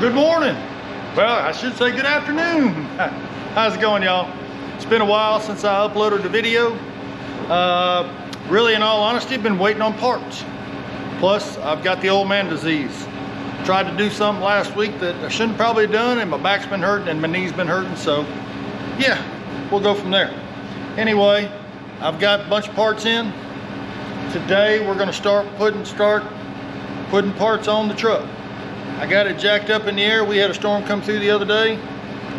Good morning. Well, I should say good afternoon. How's it going, y'all? It's been a while since I uploaded a video. Really, in all honesty, I've been waiting on parts. Plus, I've got the old man disease. Tried to do something last week that I shouldn't probably have done, and my back's been hurting and my knee's been hurting, so yeah, we'll go from there. Anyway, I've got a bunch of parts in. Today, we're gonna start putting parts on the truck. I got it jacked up in the air. We had a storm come through the other day.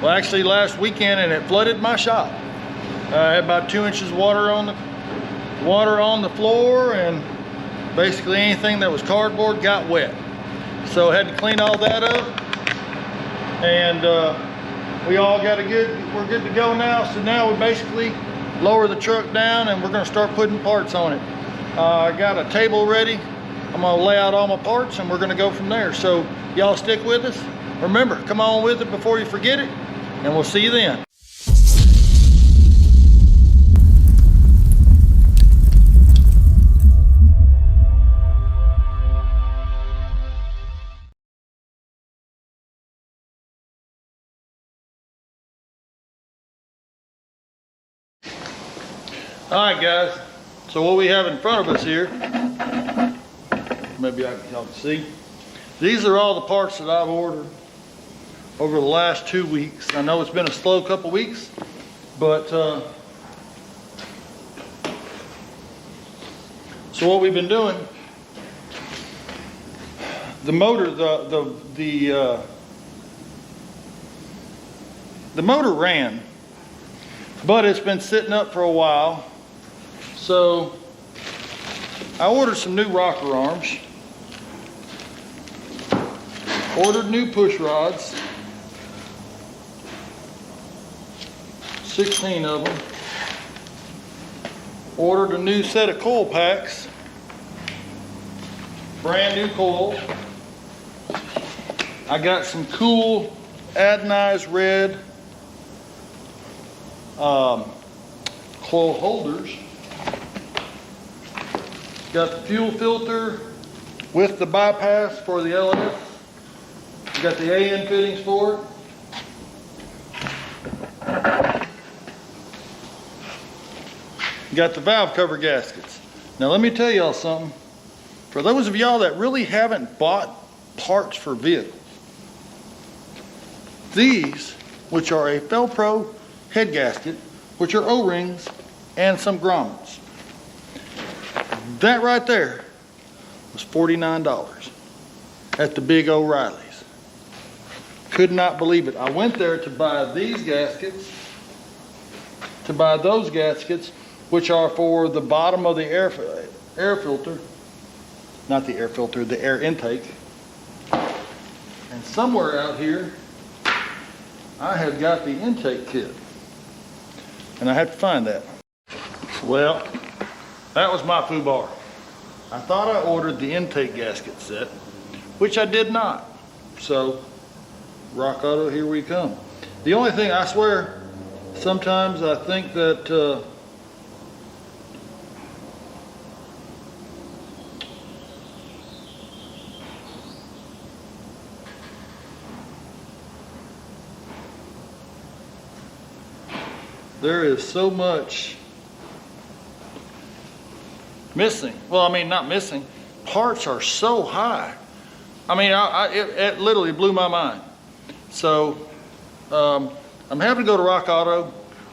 Well, actually last weekend, and it flooded my shop. I had about 2 inches of water on the floor, and basically anything that was cardboard got wet. So I had to clean all that up, and we're good to go now. So now we basically lower the truck down, and we're gonna start putting parts on it. I got a table ready. I'm gonna lay out all my parts, and we're gonna go from there. So y'all stick with us. Remember, come on with it before you forget it, and we'll see you then. All right, guys, so what we have in front of us here, maybe y'all can see, these are all the parts that I've ordered over the last 2 weeks. I know it's been a slow couple weeks, but so what we've been doing, the motor, the motor ran, but it's been sitting up for a while. So I ordered some new rocker arms, ordered new push rods, 16 of them, ordered a new set of coil packs, brand new coils. I got some cool anodized red coil holders. Got the fuel filter with the bypass for the LS. Got the AN fittings for it. Got the valve cover gaskets. Now let me tell y'all something. For those of y'all that really haven't bought parts for vehicles, these, which are a Felpro head gasket, which are O-rings and some grommets, that right there was $49 at the big O'Reilly's. Could not believe it. I went there to buy these gaskets, to buy those gaskets, which are for the bottom of the air filter, not the air filter, the air intake. And somewhere out here, I had got the intake kit, and I had to find that. Well, that was my foobar. I thought I ordered the intake gasket set, which I did not. So, Rock Auto, here we come. The only thing, I swear, sometimes I think that there is so much missing. Well, I mean, not missing. Parts are so high. I mean, it literally blew my mind. So I'm having to go to Rock Auto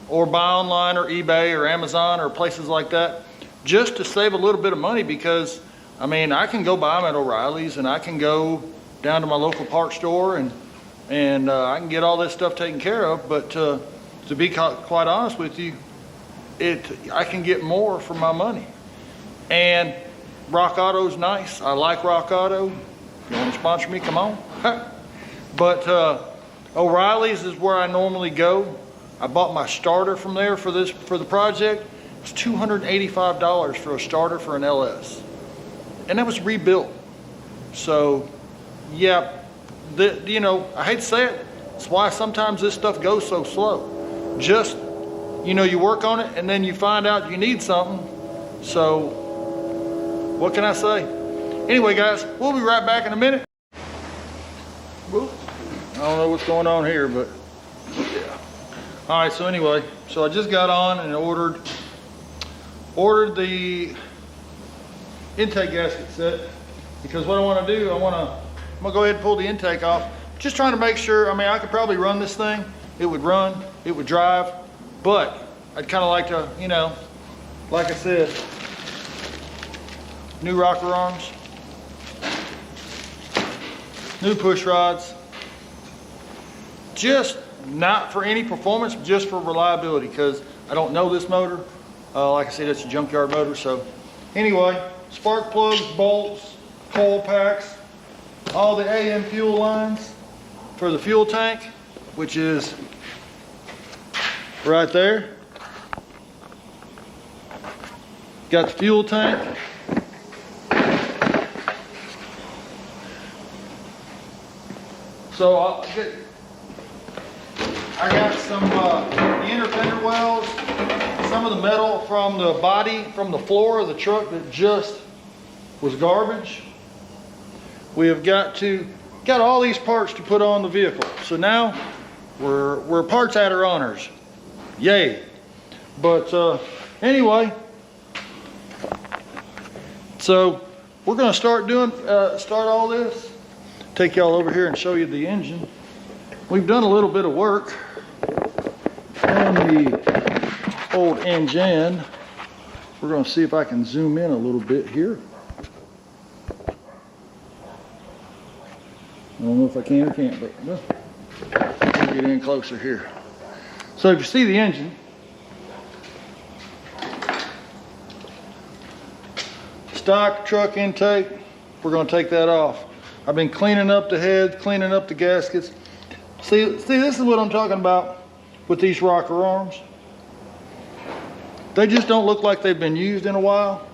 or buy online or eBay or Amazon or places like that just to save a little bit of money, because I mean, I can go buy them at O'Reilly's, and I can go down to my local parts store and I can get all this stuff taken care of. But to be quite honest with you, I can get more for my money. And Rock Auto's nice. I like Rock Auto. If you want to sponsor me, come on. But O'Reilly's is where I normally go. I bought my starter from there for the project. It's $285 for a starter for an LS, and that was rebuilt. So, yeah, you know, I hate to say it. That's why sometimes this stuff goes so slow. Just, you know, you work on it, and then you find out you need something. So, what can I say? Anyway, guys, we'll be right back in a minute. don't know what's going on here, but yeah. All right, so anyway, so I just got on and ordered the intake gasket set, because what I want to do, I'm gonna go ahead and pull the intake off. Just trying to make sure. I mean, I could probably run this thing. It would run, it would drive, but I'd kind of like to, you know, like I said, new rocker arms, new push rods, just not for any performance, just for reliability, because I don't know this motor. Like I said, it's a junkyard motor. So anyway, spark plugs, bolts, coil packs, all the AM fuel lines for the fuel tank, which is right there. Got the fuel tank. So I got some the inner fender wells, some of the metal from the body, from the floor of the truck that just was garbage. We have got all these parts to put on the vehicle. So now we're parts adder owners. Yay. But anyway, so we're going to start all this. Take y'all over here and show you the engine. We've done a little bit of work on the old engine. We're going to see if I can zoom in a little bit here. I don't know if I can or can't, but well, we'll get in closer here. So if you see the engine, stock truck intake, we're going to take that off. I've been cleaning up the head, cleaning up the gaskets. See, this is what I'm talking about with these rocker arms. They just don't look like they've been used in a while.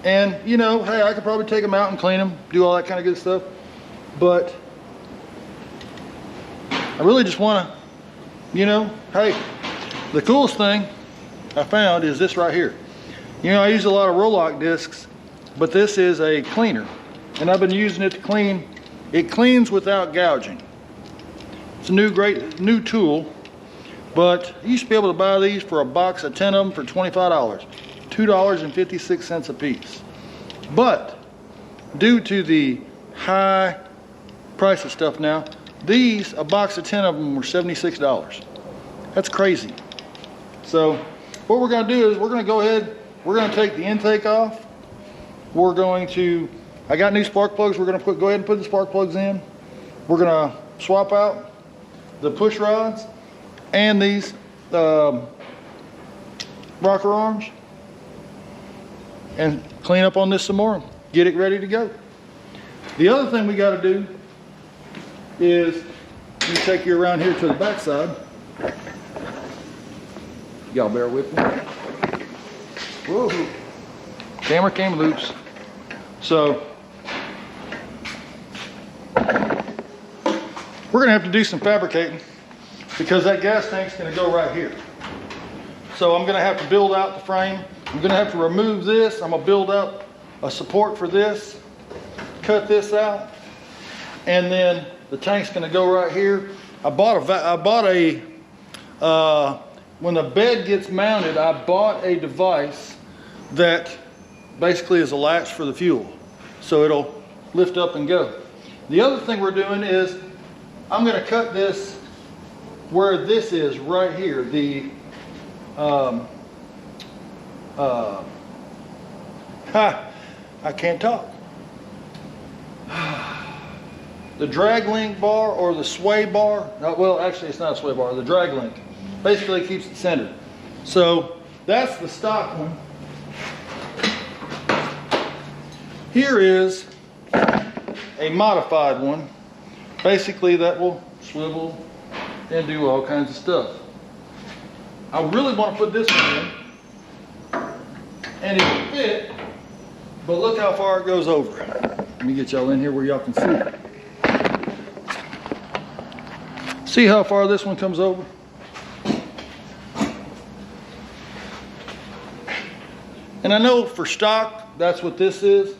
And, you know, hey, I could probably take them out and clean them, do all that kind of good stuff. But I really just want to, you know, hey, the coolest thing I found is this right here. You know, I use a lot of Roloc discs, but this is a cleaner. And I've been using it to clean. It cleans without gouging. It's a great new tool, but you used to be able to buy these for a box of 10 of them for $25, $2.56 a piece. But due to the high price of stuff now, these, a box of 10 of them were $76. That's crazy. So what we're going to do is we're going to go ahead, we're going to take the intake off. We're going to, I got new spark plugs. We're going to go ahead and put the spark plugs in. We're going to swap out the push rods and these rocker arms and clean up on this some more. Get it ready to go. The other thing we got to do is, let me take you around here to the back side. Y'all bear with me. Whoa. Camera came loose. So we're going to have to do some fabricating because that gas tank's going to go right here. So I'm going to have to build out the frame. I'm going to have to remove this. I'm going to build out a support for this, cut this out, and then the tank's going to go right here. When the bed gets mounted, I bought a device that basically is a latch for the fuel. So it'll lift up and go. The other thing we're doing is I'm going to cut this where this is right here. The I can't talk. The drag link bar or the sway bar. Well, actually it's not a sway bar. The drag link basically keeps it centered. So that's the stock one. Here is a modified one. Basically that will swivel and do all kinds of stuff. I really want to put this one in and it'll fit, but look how far it goes over. Let me get y'all in here where y'all can see. See how far this one comes over? And I know for stock, that's what this is.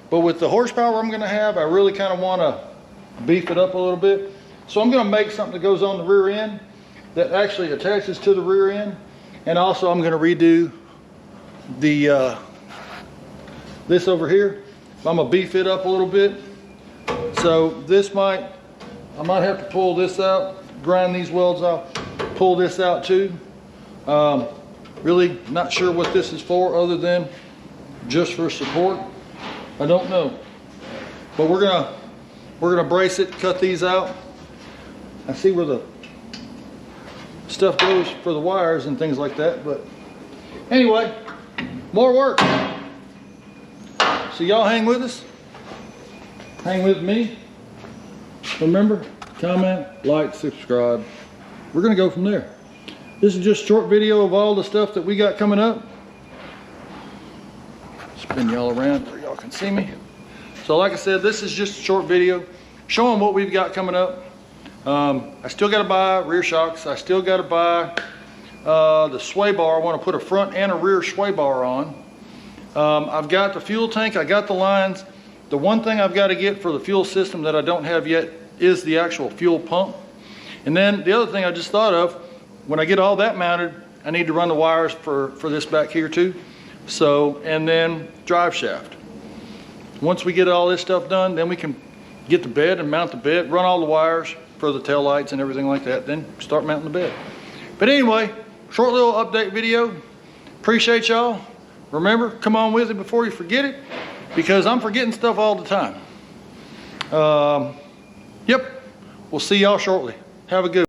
But with the horsepower I'm going to have, I really kind of want to beef it up a little bit. So I'm gonna make something that goes on the rear end that actually attaches to the rear end. And also I'm gonna redo the this over here. I'm gonna beef it up a little bit. So this I might have to pull this out, grind these welds off, pull this out too. Really not sure what this is for other than just for support. I don't know. But we're gonna brace it, cut these out. I see where the stuff goes for the wires and things like that, but anyway, more work. So y'all hang with us, hang with me. Remember, comment, like, subscribe. We're gonna go from there. This is just a short video of all the stuff that we got coming up. Spin y'all around where y'all can see me. So like I said, this is just a short video showing what we've got coming up. I still got to buy rear shocks. I still got to buy the sway bar. I want to put a front and a rear sway bar on. I've got the fuel tank. I got the lines. The one thing I've got to get for the fuel system that I don't have yet is the actual fuel pump. And then the other thing I just thought of, when I get all that mounted, I need to run the wires for this back here too. So, and then drive shaft. Once we get all this stuff done, then we can get the bed and mount the bed, run all the wires for the tail lights and everything like that, then start mounting the bed. But anyway, short little update video. Appreciate y'all. Remember, come on with it before you forget it, because I'm forgetting stuff all the time. Yep, we'll see y'all shortly. Have a good one.